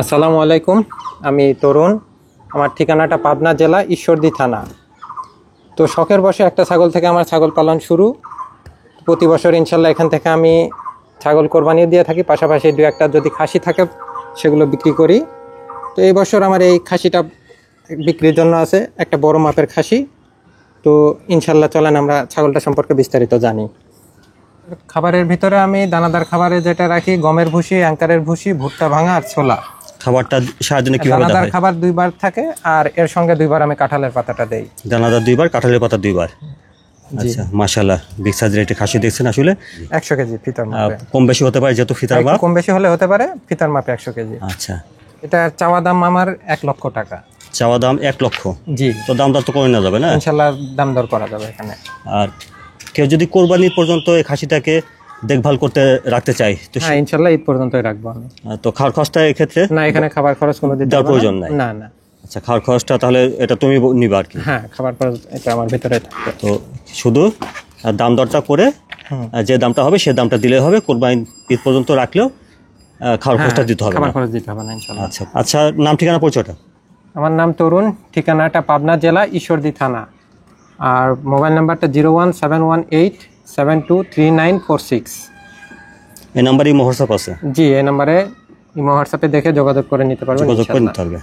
আসসালামু আলাইকুম, আমি তরুণ। আমার ঠিকানাটা পাবনা জেলা ঈশ্বরদী থানা। তো শখের বশে একটা ছাগল থেকে আমার ছাগল পালন শুরু। প্রতি বছর ইনশাল্লাহ এখান থেকে আমি ছাগল কোরবানি দিয়ে থাকি, পাশাপাশি দু একটা যদি খাসি থাকে সেগুলো বিক্রি করি। তো এই বছর আমার এই খাসিটা বিক্রির জন্য আছে, একটা বড় মাপের খাসি। তো ইনশাল্লাহ চলেন আমরা ছাগলটা সম্পর্কে বিস্তারিত জানি। খাবারের ভিতরে আমি দানাদার খাবারে যেটা রাখি, গমের ভুসি, অ্যাঙ্কারের ভুসি, ভুট্টা ভাঙা আর ছোলা। খাবারটা সারাদিনে কিভাবে দানাদার দেওয়া হয়? খাবার 2 বার থাকে, আর এর সঙ্গে 2 বার আমি কাঁঠালের পাতাটা দেই। দানাদার 2 বার, কাঁঠালের পাতা 2 বার। আচ্ছা, মাশাআল্লাহ, বিগ সাইজের একটা খাসি দেখছেন। আসলে 100 কেজি ফিতার মাপে। কম বেশি হতে পারে যেহেতু ফিতার মাপ। কম বেশি হলে হতে পারে, ফিতার মাপে 100 কেজি। আচ্ছা, এটা চাওয়া দাম আমার 1 লক্ষ টাকা। চাওয়া দাম 1 লক্ষ? জি। তো দাম দর তো করে নেওয়া যাবে না? ইনশাল্লাহ দাম দর করা যাবে এখানে। আর কেউ যদি কোরবানি পর্যন্ত এই খাসিটাকে দেখভাল করতে রাখতে চাই তো হ্যাঁ, ইনশাল্লাহ ঈদ পর্যন্তই রাখবো আমি। তো খাওয়ার খরচটা এক্ষেত্রে? না, এখানে খাবার খরচ কোনো দিতে দেওয়ার প্রয়োজন নাই। না না। আচ্ছা, খাওয়ার খরচটা তাহলে এটা তুমি নিবা আর কি? হ্যাঁ, খাবার খরচ এটা আমার ভিতরে থাকবে। তো শুধু দাম দরটা করে যে দামটা হবে সে দামটা দিলে হবে। কোরবানি ঈদ পর্যন্ত রাখলেও খাওয়ার খরচটা দিতে হবে না? খাবার খরচ দিতে হবে না ইনশাল্লাহ। আচ্ছা আচ্ছা, নাম ঠিকানা পরিচয়টা? আমার নাম তরুণ, ঠিকানাটা পাবনা জেলা ঈশ্বরদী থানা, আর মোবাইল নাম্বারটা 01718723946। এই নাম্বারই হোয়াটসঅ্যাপ আছে? জি, এই নাম্বারে হোয়াটসঅ্যাপে দেখে যোগাযোগ করে নিতে পারবেন। যোগাযোগ করে নিতে হবে।